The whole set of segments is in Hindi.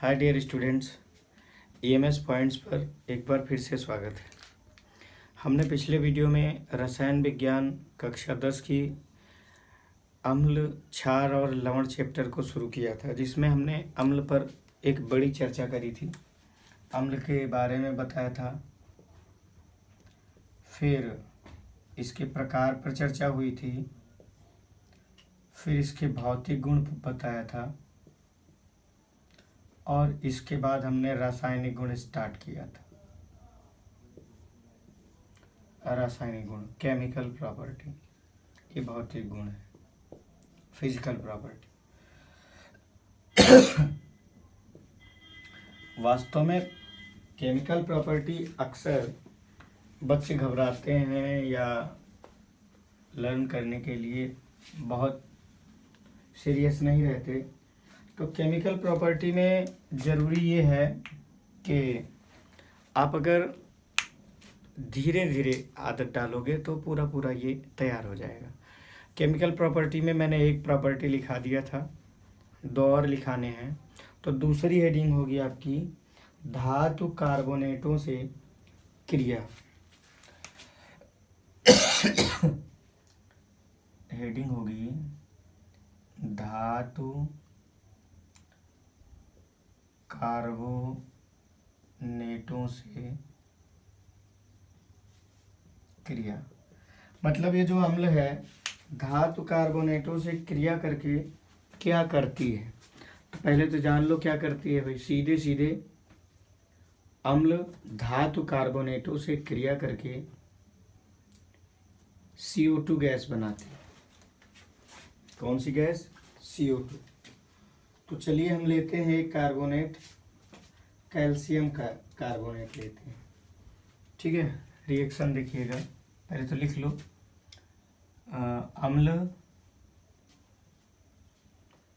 हाय डियर स्टूडेंट्स, ईएमएस पॉइंट्स पर एक बार फिर से स्वागत है। हमने पिछले वीडियो में रसायन विज्ञान कक्षा 10 की अम्ल, क्षार और लवण चैप्टर को शुरू किया था, जिसमें हमने अम्ल पर एक बड़ी चर्चा करी थी। अम्ल के बारे में बताया था, फिर इसके प्रकार पर चर्चा हुई थी, फिर इसके भौतिक गुण बताया था और इसके बाद हमने रासायनिक गुण स्टार्ट किया था। रासायनिक गुण, केमिकल प्रॉपर्टी, ये भौतिक गुण है, फिजिकल प्रॉपर्टी। वास्तव में केमिकल प्रॉपर्टी अक्सर बच्चे घबराते हैं या लर्न करने के लिए बहुत सीरियस नहीं रहते। तो केमिकल प्रॉपर्टी में ज़रूरी ये है कि आप अगर धीरे धीरे आदत डालोगे तो पूरा ये तैयार हो जाएगा। केमिकल प्रॉपर्टी में मैंने एक प्रॉपर्टी लिखा दिया था, 2 और लिखाने हैं। तो दूसरी हेडिंग होगी आपकी धातु कार्बोनेटों से क्रिया। हेडिंग होगी धातु कार्बोनेटों से क्रिया। मतलब ये जो अम्ल है धातु कार्बोनेटों से क्रिया करके क्या करती है, तो पहले तो जान लो क्या करती है भाई। सीधे सीधे अम्ल धातु कार्बोनेटों से क्रिया करके CO2 गैस बनाती है। कौन सी गैस? CO2। तो चलिए हम लेते हैं एक कार्बोनेट, कैल्शियम का कार्बोनेट लेते हैं, ठीक है। रिएक्शन देखिएगा, पहले तो लिख लो अम्ल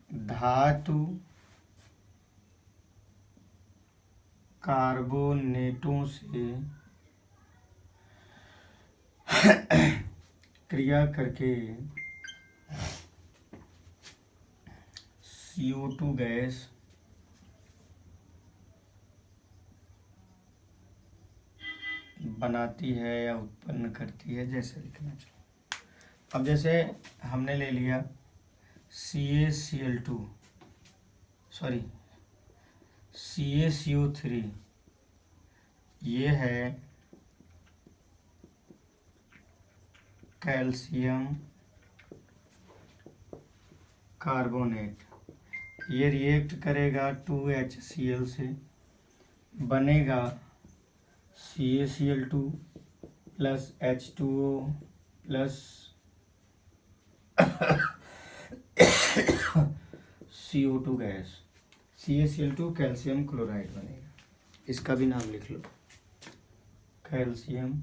धातु कार्बोनेटों से क्रिया करके CO2 गैस बनाती है या उत्पन्न करती है, जैसे लिखना चाहिए। अब जैसे हमने ले लिया CaCO3, ये है कैल्शियम कार्बोनेट। ये रिएक्ट करेगा 2HCl से, बनेगा CaCl2 plus H2O plus CO2 gas. CaCl2 calcium chloride बनेगा। इसका भी नाम लिख लो, कैल्शियम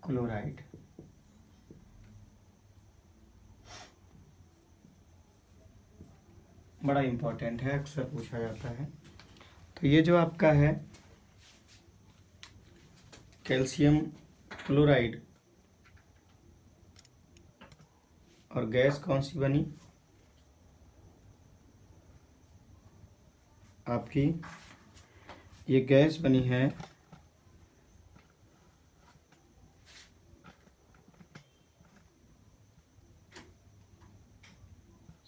क्लोराइड। बड़ा इम्पोर्टेंट है, अक्सर पूछा जाता है। तो ये जो आपका है कैल्शियम क्लोराइड और गैस कौन सी बनी आपकी? ये गैस बनी है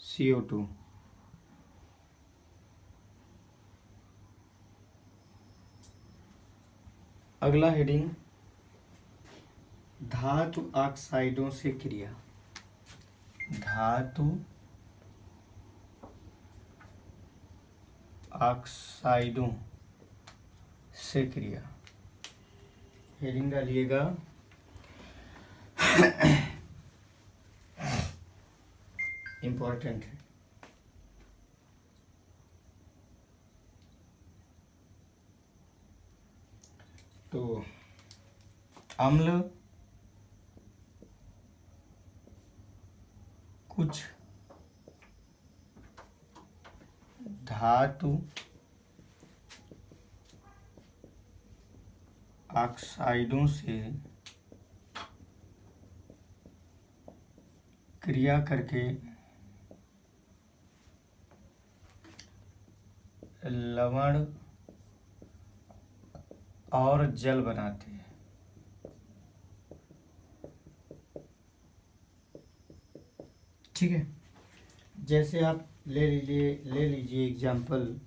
CO2। अगला हेडिंग धातु ऑक्साइडों से क्रिया। धातु ऑक्साइडों से क्रिया, हेडिंग डालिएगा इम्पोर्टेंट है। तो अम्ल कुछ धातु ऑक्साइडों से क्रिया करके लवण और जल बनाते हैं। ठीक है, जैसे आप ले लीजिए एग्जाम्पल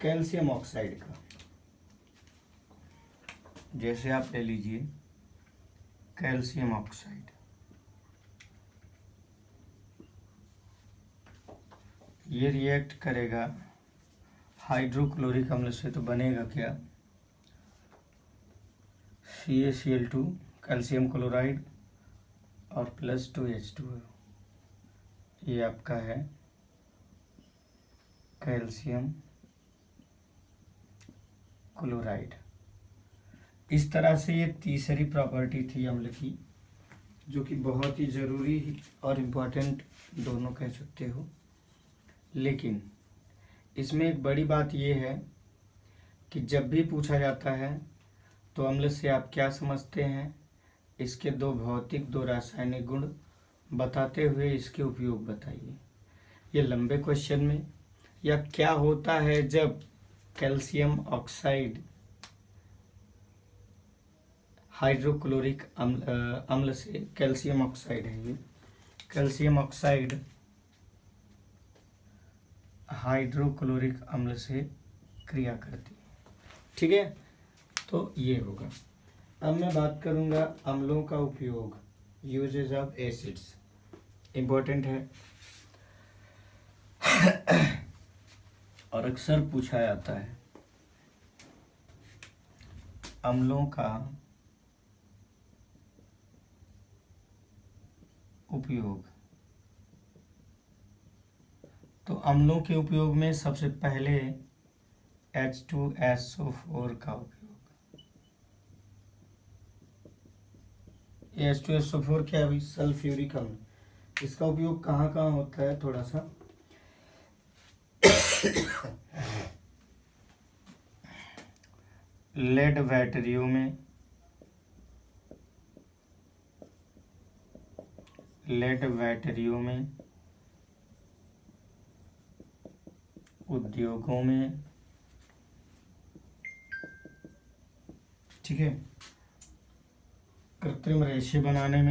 कैल्शियम ऑक्साइड का। जैसे आप ले लीजिए कैल्शियम ऑक्साइड, ये रिएक्ट करेगा हाइड्रोक्लोरिक अम्ल से, तो बनेगा क्या, CaCl2 कैल्शियम क्लोराइड और प्लस 2H2O, ये आपका है कैल्शियम क्लोराइड। इस तरह से ये तीसरी प्रॉपर्टी थी अम्ल की, जो कि बहुत ही ज़रूरी और इम्पोर्टेंट दोनों कह सकते हो। लेकिन इसमें एक बड़ी बात ये है कि जब भी पूछा जाता है तो अम्ल से आप क्या समझते हैं, इसके दो भौतिक दो रासायनिक गुण बताते हुए इसके उपयोग बताइए। ये लंबे क्वेश्चन में, या क्या होता है जब कैल्शियम ऑक्साइड हाइड्रोक्लोरिक अम्ल से, कैल्शियम ऑक्साइड है ये, कैल्शियम ऑक्साइड हाइड्रोक्लोरिक अम्ल से क्रिया करती है। ठीक है, तो ये होगा। अब मैं बात करूंगा अम्लों का उपयोग, यूजेज ऑफ एसिड्स, इम्पोर्टेंट है और अक्सर पूछा जाता है। अम्लों का उपयोग, तो अम्लों के उपयोग में सबसे पहले H2SO4 का उपयोग। H2SO4 क्या है भाई, सल्फ्यूरिक अम्ल। इसका उपयोग कहाँ कहाँ होता है, थोड़ा सा लेड बैटरियों में, उद्योगों में, ठीक है, कृत्रिम रेशे बनाने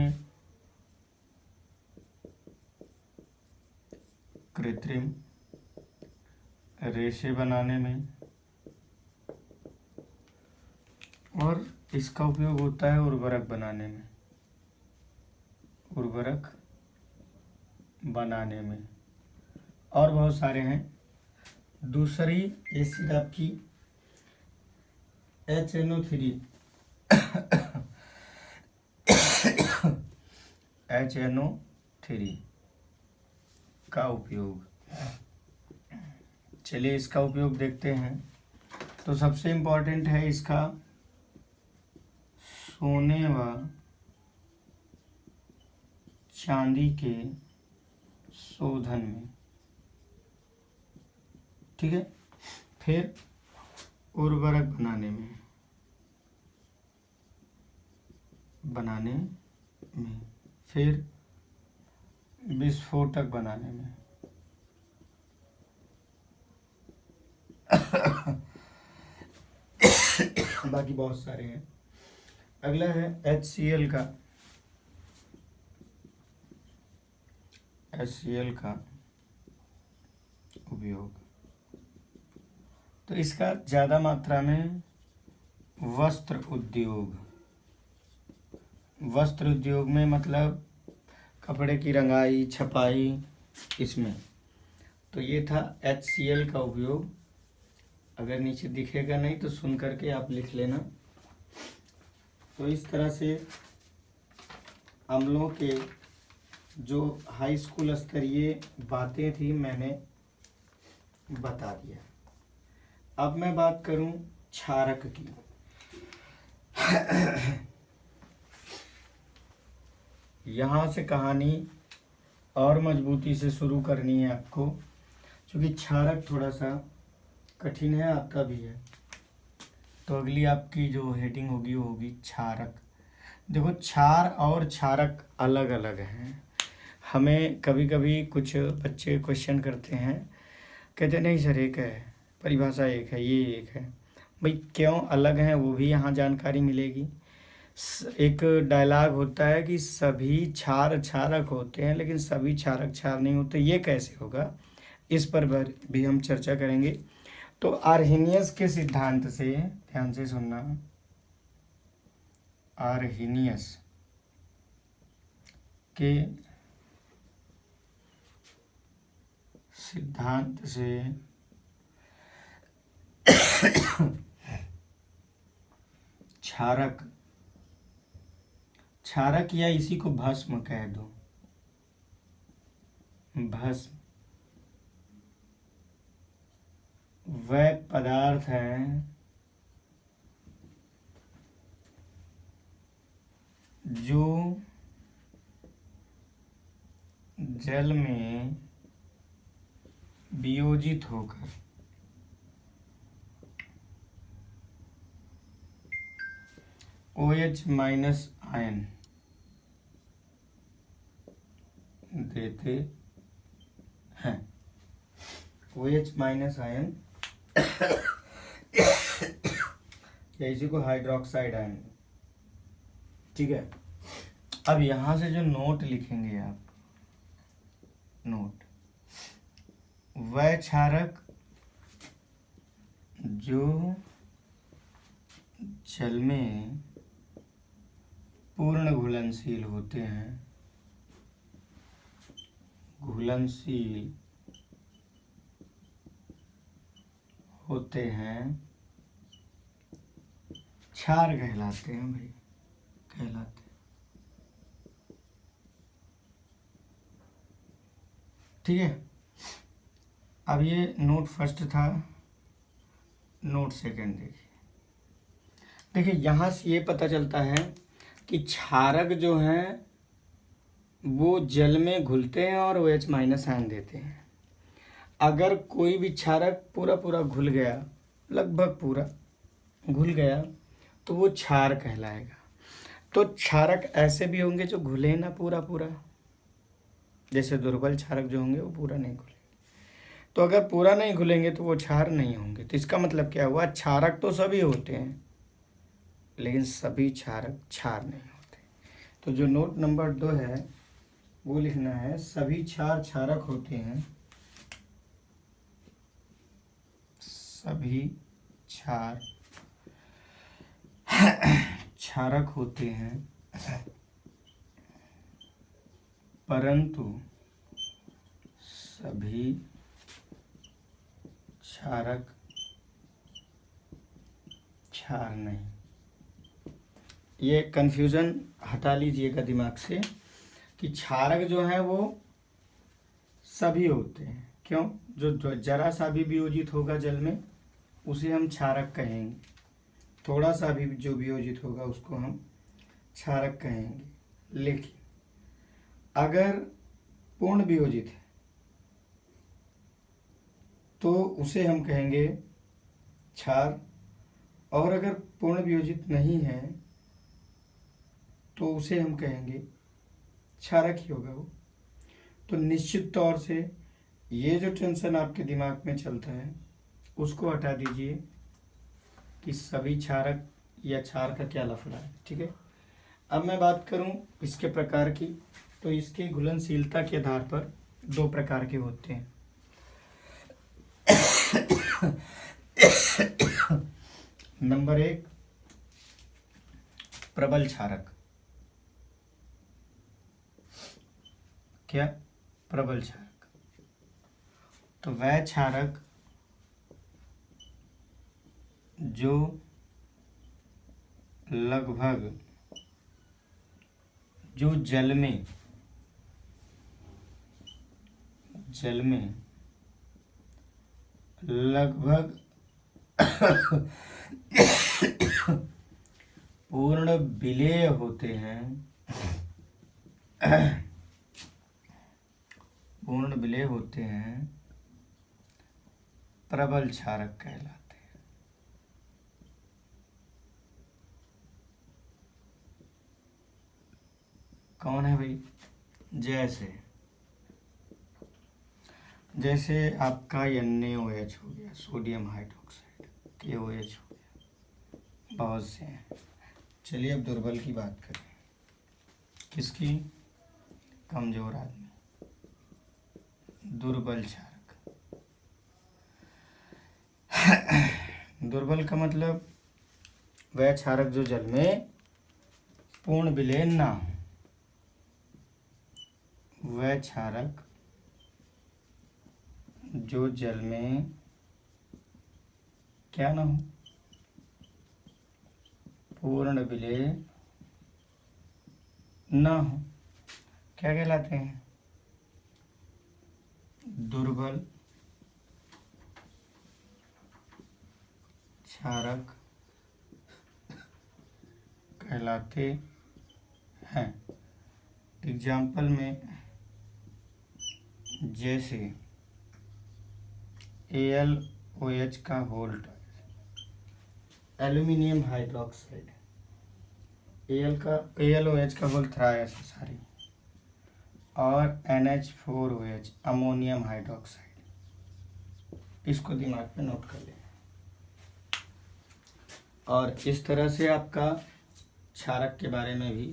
में, और इसका उपयोग होता है उर्वरक बनाने में, और बहुत सारे हैं। दूसरी एसिड आपकी HNO3 HNO3 का उपयोग। चलिए इसका उपयोग देखते हैं। तो सबसे इम्पोर्टेंट है इसका सोने व चांदी के शोधन में, ठीक है, फिर उर्वरक बनाने में, फिर विस्फोटक बनाने में, बाकी बहुत सारे हैं। अगला है HCl का उपयोग। तो इसका ज़्यादा मात्रा में वस्त्र उद्योग में, मतलब कपड़े की रंगाई छपाई, इसमें। तो ये था HCl का उपयोग। अगर नीचे दिखेगा नहीं तो सुन करके आप लिख लेना। तो इस तरह से अम्लों के जो हाई स्कूल स्तरीय बातें थी मैंने बता दिया। अब मैं बात करूं क्षारक की। यहाँ से कहानी और मजबूती से शुरू करनी है आपको, क्योंकि क्षारक थोड़ा सा कठिन है, आता भी है। तो अगली आपकी जो हेडिंग होगी वो होगी क्षारक। देखो, क्षार और क्षारक अलग अलग हैं। हमें कभी कभी कुछ बच्चे क्वेश्चन करते हैं, कहते नहीं सर एक है, परिभाषा एक है, ये एक है। भाई क्यों अलग हैं वो भी यहाँ जानकारी मिलेगी। एक डायलॉग होता है कि सभी क्षार क्षारक होते हैं लेकिन सभी क्षारक क्षार नहीं होते, ये कैसे होगा, इस पर भी हम चर्चा करेंगे। तो आर्हेनियस के सिद्धांत से, ध्यान से सुनना, आर्हेनियस के सिद्धांत से क्षारक, क्षारक या इसी को भस्म कह दो, भस्म वह पदार्थ है जो जल में वियोजित होकर OH माइनस आयन देते हैं। OH माइनस आयन या इसी को हाइड्रोक्साइड आयन, ठीक है। अब यहां से जो नोट लिखेंगे आप, नोट, वह क्षारक जो जल में पूर्ण घुलनशील होते हैं, घुलनशील होते हैं, क्षार कहलाते हैं भाई, कहलाते हैं, ठीक है। अब ये नोट फर्स्ट था, नोट सेकंड देखिए। देखिए यहाँ से ये पता चलता है कि क्षारक जो हैं वो जल में घुलते हैं और OH माइनस आयन देते हैं। अगर कोई भी क्षारक पूरा पूरा घुल गया, लगभग पूरा घुल गया, तो वो क्षार कहलाएगा। तो क्षारक ऐसे भी होंगे जो घुले ना पूरा पूरा, जैसे दुर्बल क्षारक जो होंगे वो पूरा नहीं घुलेंगे। तो अगर पूरा नहीं घुलेंगे तो वो क्षार नहीं होंगे। तो इसका मतलब क्या हुआ, क्षारक तो सभी होते हैं लेकिन सभी क्षारक क्षार नहीं होते। तो जो नोट नंबर 2 है वो लिखना है, सभी क्षार क्षारक होते हैं, सभी क्षार क्षारक होते हैं, परंतु सभी क्षारक क्षार नहीं। ये कन्फ्यूज़न हटा लीजिएगा दिमाग से कि क्षारक जो है वो सभी होते हैं। क्यों, जो जरा सा भी वियोजित होगा जल में उसे हम क्षारक कहेंगे, थोड़ा सा भी जो वियोजित होगा उसको हम क्षारक कहेंगे। लेकिन अगर पूर्ण वियोजित है तो उसे हम कहेंगे क्षार, और अगर पूर्ण वियोजित नहीं है तो उसे हम कहेंगे क्षारक ही होगा वो। तो निश्चित तौर से ये जो टेंशन आपके दिमाग में चलता है उसको हटा दीजिए कि सभी क्षारक या क्षार का क्या लफड़ा है, ठीक है। अब मैं बात करूं इसके प्रकार की, तो इसकी घुलनशीलता के आधार पर 2 प्रकार के होते हैं। नंबर 1, प्रबल क्षारक। क्या, प्रबल क्षारक। तो वह क्षारक जो लगभग, जो जल में लगभग पूर्ण विलेय होते हैं, पूर्ण विलेय होते हैं, प्रबल क्षारक कहलाते हैं। कौन है भाई, जैसे जैसे आपका NaOH हो गया, सोडियम हाइड्रोक्साइड, KOH हो गया, बहुत से हैं। चलिए अब दुर्बल की बात करें। किसकी? कमजोर आदमी, दुर्बल क्षारक। दुर्बल का मतलब वह क्षारक जो जल में पूर्ण विलयन ना हो, वह क्षारक जो जल में क्या ना हो, पूर्ण विलय ना हो, क्या कहलाते हैं? दुर्बल क्षारक कहलाते हैं। एग्जाम्पल में जैसे AlOH का होल, एल्यूमिनियम हाइड्रोक्साइड, AlOH का होल थ्राइएसिसारी, और NH4OH अमोनियम हाइड्रोक्साइड। इसको दिमाग में नोट कर लें। और इस तरह से आपका क्षारक के बारे में भी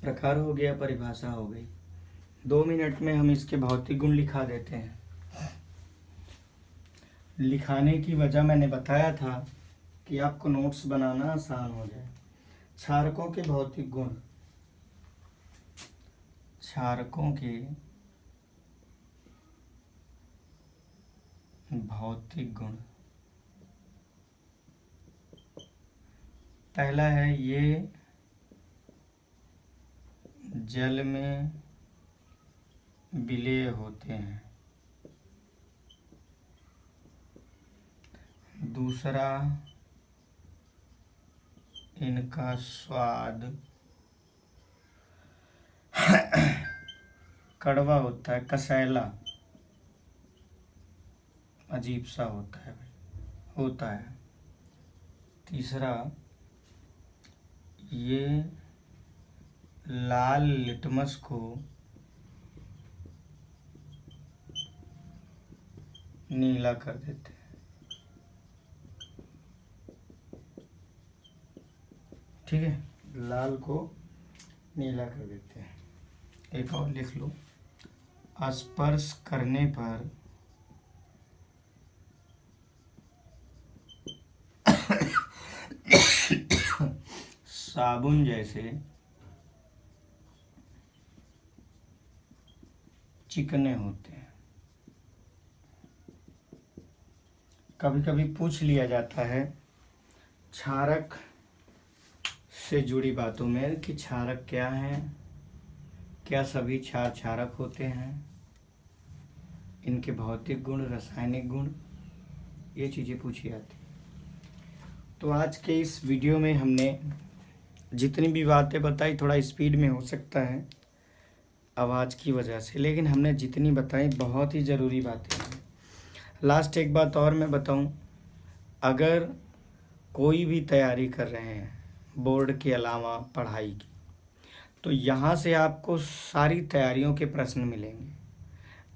प्रकार हो गया, परिभाषा हो गई। 2 मिनट में हम इसके भौतिक गुण लिखा देते हैं। लिखाने की वजह मैंने बताया था कि आपको नोट्स बनाना आसान हो जाए। क्षारकों के भौतिक गुण, क्षारकों के भौतिक गुण। पहला है, ये जल में विलय होते हैं। दूसरा, इनका स्वाद कड़वा होता है, कसैला, अजीब सा होता है। तीसरा, ये लाल लिटमस को नीला कर देते हैं। ठीक है, लाल को नीला कर देते हैं। एक और लिख लो, स्पर्श करने पर साबुन जैसे चिकने होते हैं। कभी कभी पूछ लिया जाता है क्षारक से जुड़ी बातों में कि क्षारक क्या है, क्या सभी क्षार क्षारक होते हैं, इनके भौतिक गुण, रासायनिक गुण, ये चीज़ें पूछी जाती। तो आज के इस वीडियो में हमने जितनी भी बातें बताई, थोड़ा स्पीड में हो सकता है आवाज़ की वजह से, लेकिन हमने जितनी बताई बहुत ही ज़रूरी बातें हैं। लास्ट एक बात और मैं बताऊं, अगर कोई भी तैयारी कर रहे हैं बोर्ड के अलावा पढ़ाई की, तो यहाँ से आपको सारी तैयारियों के प्रश्न मिलेंगे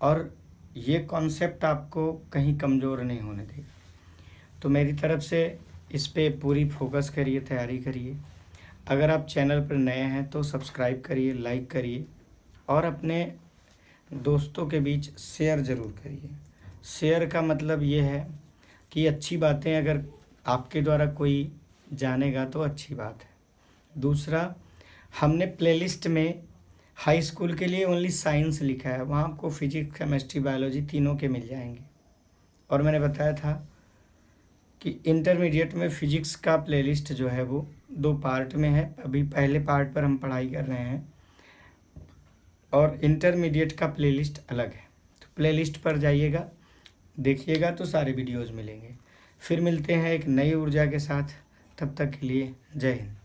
और ये कॉन्सेप्ट आपको कहीं कमज़ोर नहीं होने देगा। तो मेरी तरफ से इस पे पूरी फोकस करिए, तैयारी करिए। अगर आप चैनल पर नए हैं तो सब्सक्राइब करिए, लाइक करिए और अपने दोस्तों के बीच शेयर ज़रूर करिए। शेयर का मतलब ये है कि अच्छी बातें अगर आपके द्वारा कोई जानेगा तो अच्छी बात है। दूसरा, हमने प्लेलिस्ट में हाई स्कूल के लिए ओनली साइंस लिखा है, वहाँ आपको फिजिक्स, केमिस्ट्री, बायोलॉजी तीनों के मिल जाएंगे। और मैंने बताया था कि इंटरमीडिएट में फ़िज़िक्स का प्लेलिस्ट जो है वो 2 पार्ट में है। अभी पहले पार्ट पर हम पढ़ाई कर रहे हैं और इंटरमीडिएट का प्लेलिस्ट अलग है। तो प्लेलिस्ट पर जाइएगा, देखिएगा तो सारे वीडियोज़ मिलेंगे। फिर मिलते हैं एक नई ऊर्जा के साथ, तब तक के लिए जय हिंद।